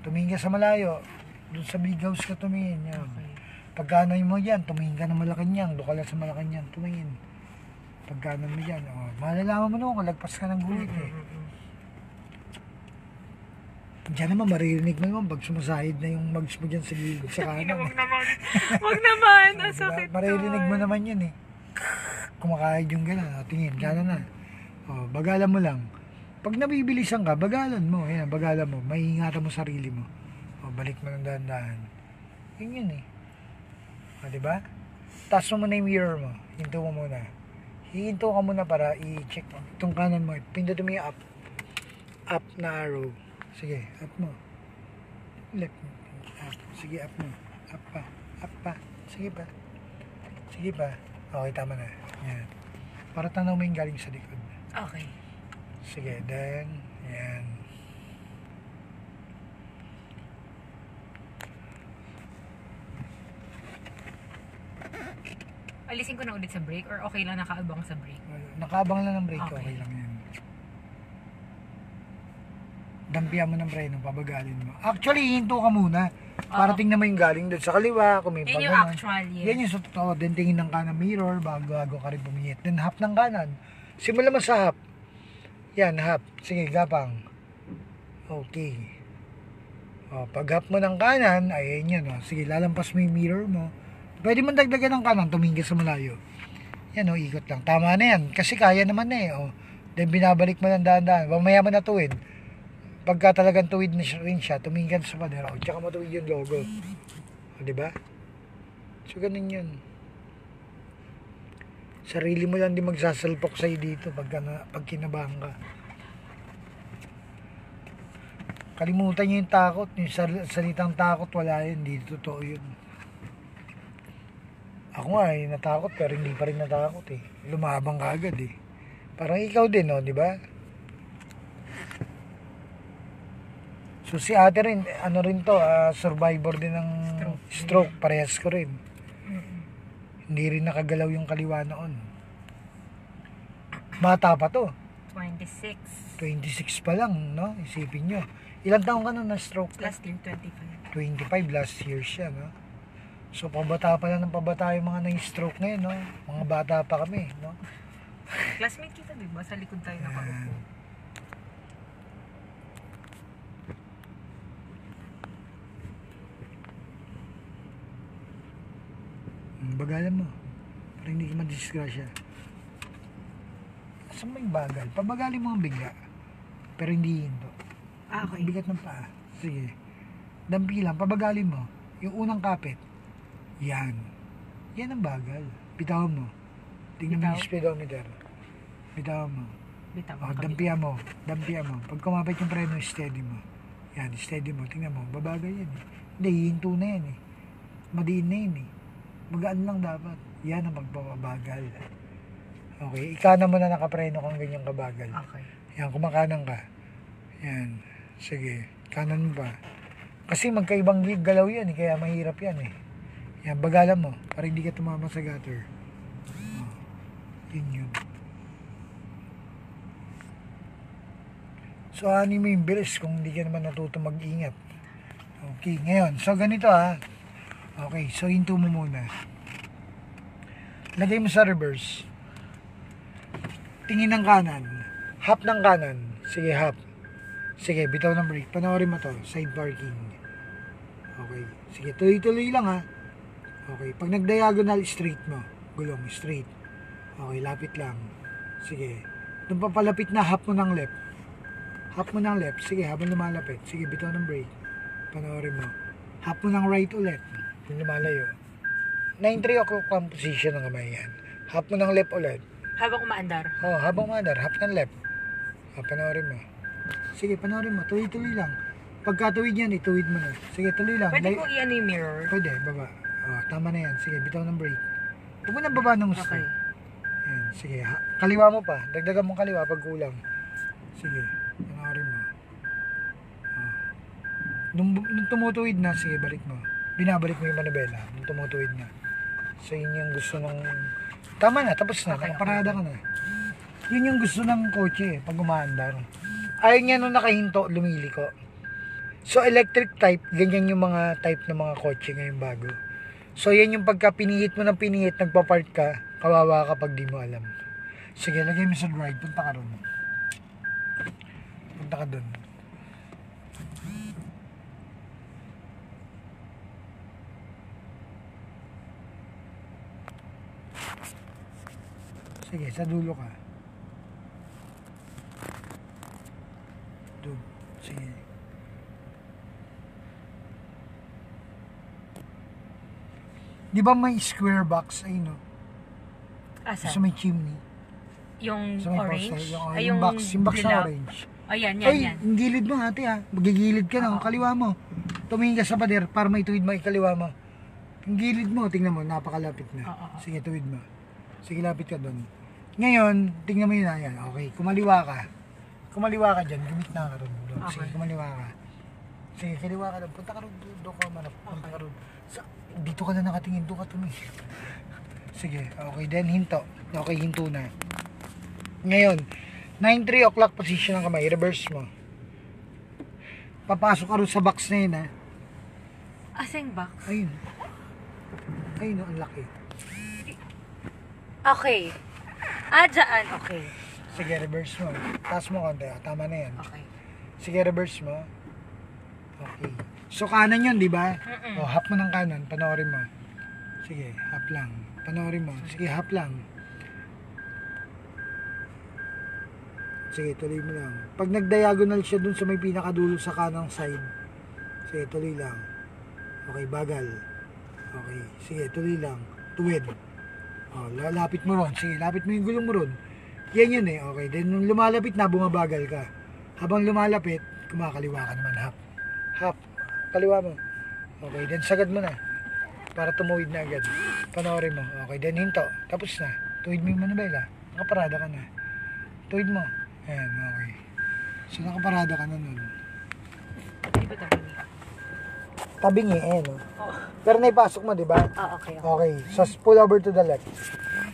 Tumingin ka sa malayo. Doon sa big house ka tumingin. Yan. Okay. Pagkanan mo yan, tumingin ka ng Malacanang. Doon ka lang sa Malacanang. Tumingin. Pagkanan mo yan. Malalaman mo naman kung lagpas ka ng guhit Diyan naman, maririnig mo naman pag sumasahid na yung mags mo dyan sa gilid sa kanan. Wag naman. Ang Diba? sakit Maririnig mo naman yan Kumakahid yung gano'n. Tingin, kanan na. Bagalan mo lang. Pag nabibilisan ka, bagalan mo. Ayan, bagalan mo. Maiingatan mo sarili mo. Balik mo ng dahan-dahan. Yun diba? Taas mo muna yung mirror mo. Hinto mo muna. Hihinto ka muna para i-check itong kanan mo. Pindutin mo yung up. Up na arrow. Sige, up mo. Left. Up. Sige, up mo. Up pa. Up pa. Sige pa. Okay, tama na. Yan. Para tanaw mo yung galing sa likod. Okay. Sige, then, yan. Alisin ko na ulit sa brake or okay lang nakaabang sa brake? Nakaabang lang ng brake, Okay. okay lang yan. Dampihan mo ng preno, pabagalin mo. Actually, hinto ka muna. Para tingnan mo yung galing doon sa kaliwa, kung may Yan yung pagganon. actual, yes. Yan yung sa totoo. Then tingin ng kanan mirror, bago ka rin pumihit. Then hap ng kanan. Simula mo sa hap. Yan, hap. Sige, gapang. Okay. Pag hap mo ng kanan, ayan yun. Sige, lalampas mo yung mirror mo. Pwede mo dagdagan ng kanan, tumingin sa malayo. Yan, ikot lang. Tama na yan. Kasi kaya naman Then binabalik mo ng dahan-dahan. Mamaya mo na tuwid. Pagka talagang tuwid na rin siya, tumingin ka sa pader. Tsaka matuwid yung logo. Diba? So, ganun yun. Sarili mo lang di magsasalpok sa'yo dito pag kinabahan ka. Kalimutan nyo yung takot. Yung salitang takot, wala yun. Hindi totoo yun. Ako nga natakot pero hindi pa rin natakot Lumabang ka agad Parang ikaw din di ba? So si ate rin, survivor din ng stroke. Parehas ko rin. Hindi rin nakagalaw yung kaliwa noon. Bata pa to. 26. 26 pa lang, no? Isipin nyo. Ilang taong ka na stroke? Last year, 25. 25, last year siya, no? So pabata pa lang ng pabata yung mga na-stroke ngayon, no? Mga bata pa kami, no? Classmate kita, diba? Sa likod tayo nakaupo. Bagalan mo. Para hindi ka madisgrasya. Saan mo yung bagal? Pabagalin mo ang bigla. Pero hindi hinto. Okay. Bigat ng paa. Sige. Dampi lang. Pabagalin mo. Yung unang kapit. Yan. Yan ang bagal. Bitawan mo. Tingnan mo yung speedometer. Bitawan mo. Dampihan mo. Pag kumapit yung preno, steady mo. Yan, steady mo. Tingnan mo. Babagal yan Hindi, hinto na yan Madiin na yan Magaan lang dapat. Yan ang magpapabagal. Okay. Ikanan mo na nakapreno kung ganyan kabagal. Okay. Yan, kumakanan ka. Yan. Sige. Kanan mo pa. Kasi magkaibang galaw yan kaya mahirap yan Yan, bagalan mo. Para hindi ka tumama sa gutter. Yun. So, ano mo yung bilis kung hindi ka naman natuto mag-ingat. Okay, ngayon. So, ganito Okay, so hinto mo muna. Lagay mo sa reverse. Tingin ng kanan. Hop ng kanan. Sige, hop. Sige, bitaw ng brake. Panoorin mo to. Side parking. Okay. Sige, tuloy-tuloy lang ha. Okay. Pag nag-diagonal, straight mo. Gulong, straight. Okay, lapit lang. Sige. Nung papalapit na, hop mo ng left. Hop mo ng left. Sige, habang lumalapit. Sige, bitaw ng brake. Panoorin mo. Hop mo ng right ulit. Yung lumalayo. 9-3 o'clock ang position ng kamay yan. Hop mo ng left ulit. Habang umaandar. Oh, habang umaandar, hop ng left. Panoorin mo. Sige, panoorin mo. Tuloy-tuloy lang. Pagkatuwid yan, ituwid mo na. Sige, tuloy lang. Pwede ko i-ano yung mirror? Pwede, baba. Tama na yan. Sige, bitaw ng brake. Huwag mo na baba ng gusto. Okay. Yan, sige. Kaliwa mo pa. Dagdagan mong kaliwa pag kulang. Sige, panoorin mo. Nung tumutuwid na, sige, balik mo. Binabalik mo yung manibela. Nung tumutuwid na. So, yun yung gusto ng... Tama na, tapos na. Okay, Nakaparada ka na. Yun yung gusto ng kotse pag umaandar. Ayaw niya nung nakahinto, lumiliko. So, electric type, ganyan yung mga type ng mga kotse ngayon bago. So, yan yung pagka pinihit mo ng pinihit, nagpa-park ka, kawawa ka pag di mo alam. Sige, lagay mo sa drive, punta ka ron. Punta ka dun. Sige, sa dulo ka. Dulo. Sige. Di ba may square box ay no? Asa? Sa may chimney. Yung Sa may orange? poster, Ay, yung box na dilaw? orange. Ayan, yan, Ay, yan. yung gilid mo ate ha. Magigilid ka na, kaliwa mo. Tumingin ka sa pader para may tuwid mo ikaliwa mo. Yung gilid mo, tingnan mo, napakalapit na. Oo. Sige, tuwid mo. Sige, lapit ka doon. Ngayon, tingnan mo yun na yan. Okay, kumaliwa ka. Kumaliwa ka dyan, gumit na ka ron. Sige, Okay. kumaliwa ka. Sige, kaliwa ka doon. Punta ka ron, doon ka manap. Punta ka ron. Dito ka na nakatingin, doon ka tumingin. Sige, okay, then hinto. Okay, hinto na. Ngayon, 9-3 o'clock position ng kamay, reverse mo. Papasok ka ron sa box na yun ha. Asing box? Ayun. Ayun, ang laki. Okay. Dyan. Okay. Sige, reverse mo. Taas mo konti. Tama na yan. Okay. Sige, reverse mo. Okay. So, kanan yun, di ba? Mm-mm. O, hop mo ng kanan. Panoorin mo. Sige, hop lang. Panoorin mo. Sige, hop lang. Sige, tuloy mo lang. Pag nag-diagonal siya dun sa may pinakadulo sa kanang side, sige, tuloy lang. Okay, bagal. Okay, sige, tuloy lang. Tuwid. O, lapit mo ron. Sige, lapit mo yung gulong mo ron. Yan yun eh. Okay, then nung lumalapit na, bumabagal ka. Habang lumalapit, kumakaliwa ka naman. Hop. Hop. Kaliwa mo. Okay, then sagad mo na. Para tumuwid na agad. Panoorin mo. Okay, then hinto. Tapos na. Tuwid mo yung manabela. Nakaparada ka na. Tuwid mo. Ayan, okay. So, nakaparada ka na nun. Di ba tabi? Tabingi, eh, no? Oh. Pero naipasok mo, di ba? Okay. Okay. So, pull over to the left.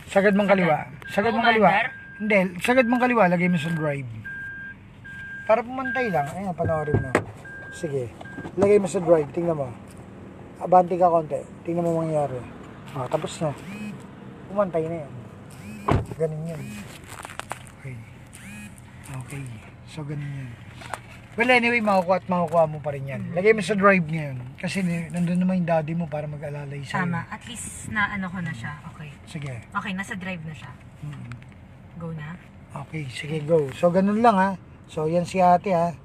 Sagad mong kaliwa. Sagad mong kaliwa. Umaandar? Hindi. Sagad mong kaliwa. Lagay mo sa drive. Para pumantay lang. Ayan, panoorin mo. Sige. Lagay mo sa drive. Tingnan mo. Abante ka konti. Tingnan mo mangyayari. Tapos na. Pumantay na yan. Ganun yan. Okay. Okay. So, ganun yan. Well, anyway, makukuha mo pa rin yan. Lagay mo sa drive ngayon. Kasi nandun naman yung daddy mo para mag-alalay sa'yo. Tama. At least na ano ko na siya. Okay. Sige. Okay, nasa drive na siya. Mm. Go na. Okay, sige, go. So, ganun lang ha. So, yan si ate ha.